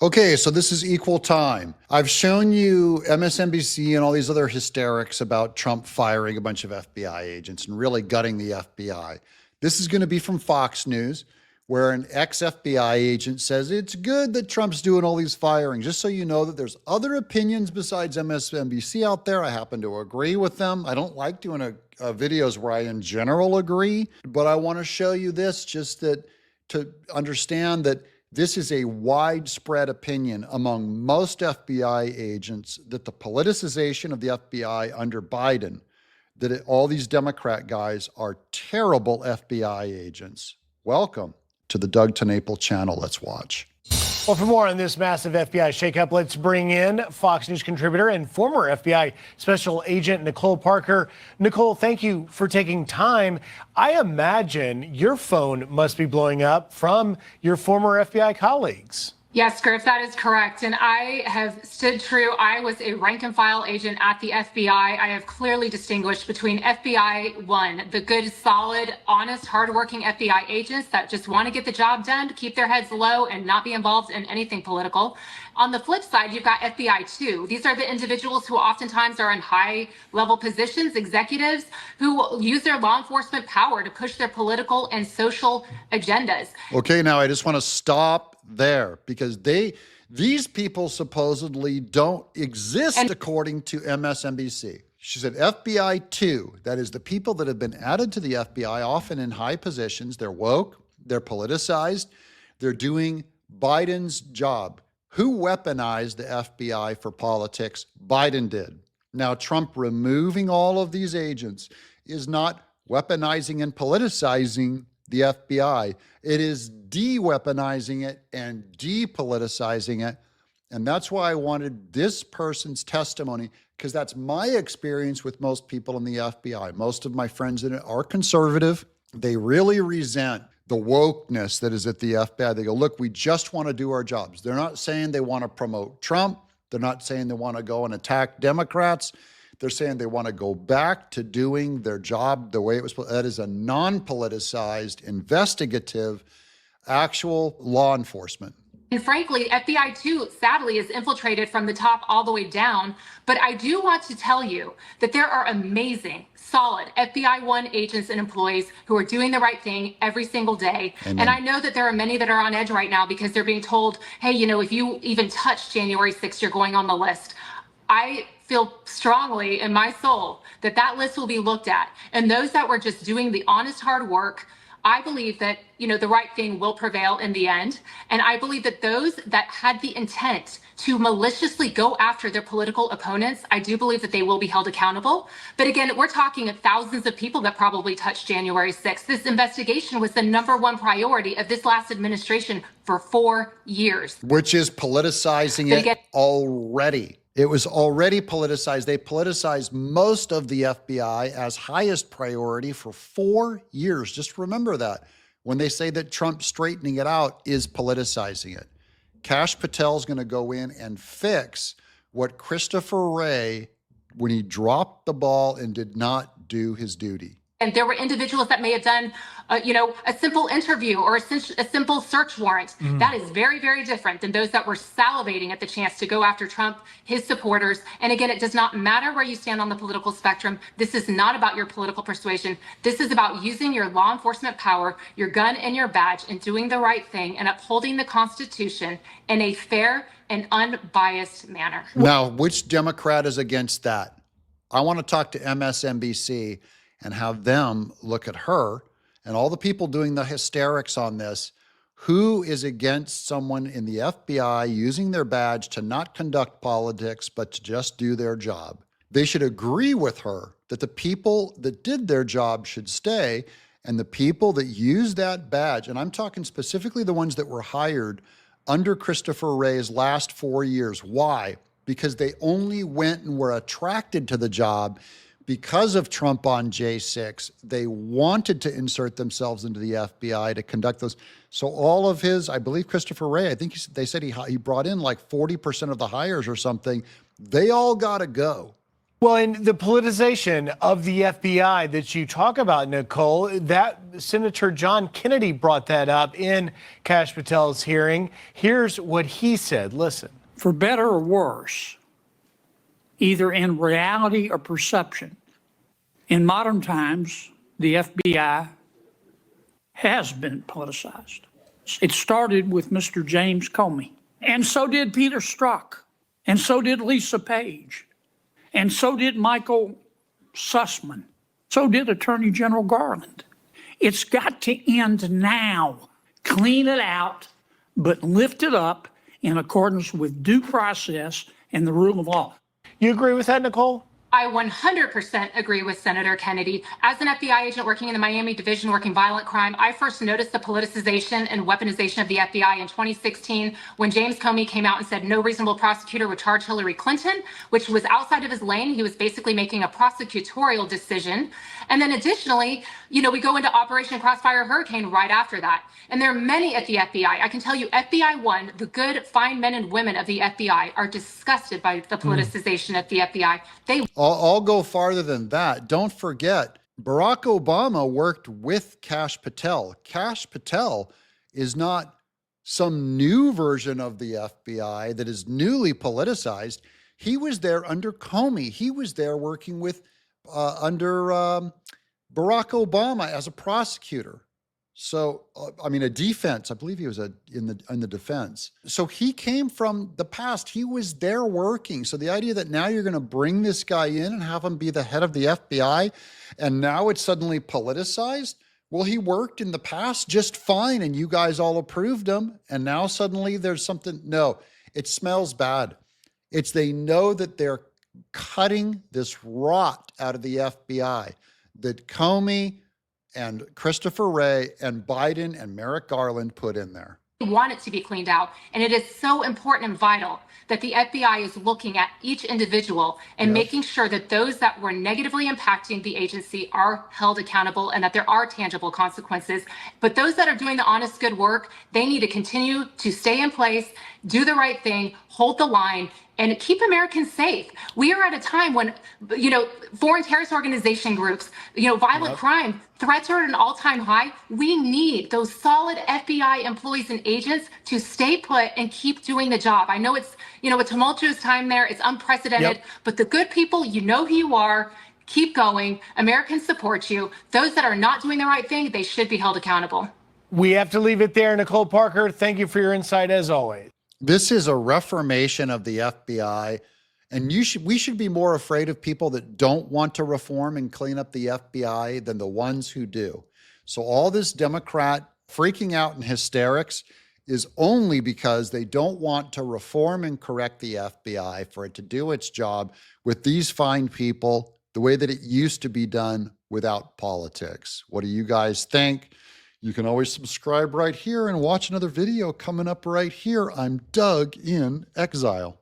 Okay, so this is equal time. I've shown you MSNBC and all these other hysterics about Trump firing a bunch of FBI agents and really gutting the FBI. This is going to be from Fox News, where an ex-FBI agent says it's good that Trump's doing all these firings. Just so you know that there's other opinions besides MSNBC out there. I happen to agree with them. I don't like doing videos where I in general agree, but I want to show you this just that to understand that this is a widespread opinion among most FBI agents that the politicization of the FBI under Biden, all these Democrat guys are terrible FBI agents. Welcome to the Doug TenNapel channel. Let's watch. Well, for more on this massive FBI shakeup, let's bring in Fox News contributor and former FBI Special Agent Nicole Parker. Nicole, thank you for taking time. I imagine your phone must be blowing up from your former FBI colleagues. Yes, Griff, that is correct. And I have stood true. I was a rank and file agent at the FBI. I have clearly distinguished between FBI one, the good, solid, honest, hardworking FBI agents that just want to get the job done, keep their heads low and not be involved in anything political. On the flip side, you've got FBI two. These are the individuals who oftentimes are in high level positions, executives who use their law enforcement power to push their political and social agendas. Okay, now I just want to stop there because these people supposedly don't exist according to MSNBC. She said FBI 2, that is the people that have been added to the FBI, often in high positions. They're woke, they're politicized, they're doing Biden's job. Who weaponized the FBI for politics? Biden did. Now, Trump removing all of these agents is not weaponizing and politicizing the FBI. It is de-weaponizing it and depoliticizing it. And that's why I wanted this person's testimony, because that's my experience with most people in the FBI. Most of my friends in it are conservative. They really resent the wokeness that is at the FBI. They go, look, we just want to do our jobs. They're not saying they want to promote Trump. They're not saying they want to go and attack Democrats. They're saying they want to go back to doing their job the way it was. That is a non-politicized, investigative, actual law enforcement. And frankly, FBI 2, sadly, is infiltrated from the top all the way down. But I do want to tell you that there are amazing, solid FBI 1 agents and employees who are doing the right thing every single day. Amen. And I know that there are many that are on edge right now because they're being told, hey, you know, if you even touch January 6th, you're going on the list. I feel strongly in my soul that that list will be looked at. And those that were just doing the honest, hard work, I believe that, you know, the right thing will prevail in the end. And I believe that those that had the intent to maliciously go after their political opponents, I do believe that they will be held accountable. But again, we're talking of thousands of people that probably touched January 6th. This investigation was the #1 priority of this last administration for 4 years. Which is politicizing it already. It was already politicized. They politicized most of the FBI as highest priority for 4 years. Just remember that when they say that Trump straightening it out is politicizing it. Kash Patel is going to go in and fix what Christopher Wray, when he dropped the ball and did not do his duty. And there were individuals that may have done, you know, a simple interview or a simple search warrant. That is very, very different than those that were salivating at the chance to go after Trump, his supporters. And again, it does not matter where you stand on the political spectrum. This is not about your political persuasion. This is about using your law enforcement power, your gun and your badge, and doing the right thing and upholding the Constitution in a fair and unbiased manner. Now, which Democrat is against that? I want to talk to MSNBC and have them look at her and all the people doing the hysterics on this. Who is against someone in the FBI using their badge to not conduct politics, but to just do their job? They should agree with her that the people that did their job should stay, and the people that use that badge, and I'm talking specifically the ones that were hired under Christopher Wray's last 4 years. Why? Because they only went and were attracted to the job because of Trump on J6. They wanted to insert themselves into the FBI to conduct those. So all of his, I believe Christopher Wray, I think they said he brought in like 40% of the hires or something. They all got to go. Well, and the politicization of the FBI that you talk about, Nicole, that Senator John Kennedy brought that up in Kash Patel's hearing. Here's what he said. Listen. For better or worse, either in reality or perception, in modern times, the FBI has been politicized. It started with Mr. James Comey, and so did Peter Strzok, and so did Lisa Page, and so did Michael Sussman, so did Attorney General Garland. It's got to end now. Clean it out, but lift it up in accordance with due process and the rule of law. You agree with that, Nicole? I 100% agree with Senator Kennedy. As an FBI agent working in the Miami Division working violent crime, I first noticed the politicization and weaponization of the FBI in 2016 when James Comey came out and said no reasonable prosecutor would charge Hillary Clinton, which was outside of his lane. He was basically making a prosecutorial decision. And then additionally, we go into Operation Crossfire Hurricane right after that. And there are many at the FBI. I can tell you, FBI 1, the good, fine men and women of the FBI are disgusted by the politicization at the FBI. I'll go farther than that. Don't forget, Barack Obama worked with Kash Patel. Kash Patel is not some new version of the FBI that is newly politicized. He was there under Comey. He was there working with under Barack Obama as a prosecutor. So, a defense. I believe he was in the defense. So he came from the past. He was there working. So the idea that now you're going to bring this guy in and have him be the head of the FBI, and now it's suddenly politicized. Well, he worked in the past just fine, and you guys all approved him, and now suddenly there's something. No, it smells bad. They know that they're cutting this rot out of the FBI. That Comey and Christopher Wray and Biden and Merrick Garland put in there. We want it to be cleaned out. And it is so important and vital that the FBI is looking at each individual and making sure that those that were negatively impacting the agency are held accountable and that there are tangible consequences. But those that are doing the honest, good work, they need to continue to stay in place, do the right thing, hold the line, and keep Americans safe. We are at a time when, foreign terrorist organization groups, violent crime, threats are at an all-time high. We need those solid FBI employees and agents to stay put and keep doing the job. I know it's, a tumultuous time there. It's unprecedented, but the good people, who you are. Keep going. Americans support you. Those that are not doing the right thing, they should be held accountable. We have to leave it there. Nicole Parker, thank you for your insight as always. This is a reformation of the FBI, and we should be more afraid of people that don't want to reform and clean up the FBI than the ones who do. So all this Democrat freaking out and hysterics is only because they don't want to reform and correct the FBI for it to do its job with these fine people the way that it used to be done without politics. What do you guys think? You can always subscribe right here and watch another video coming up right here. I'm Doug in Exile.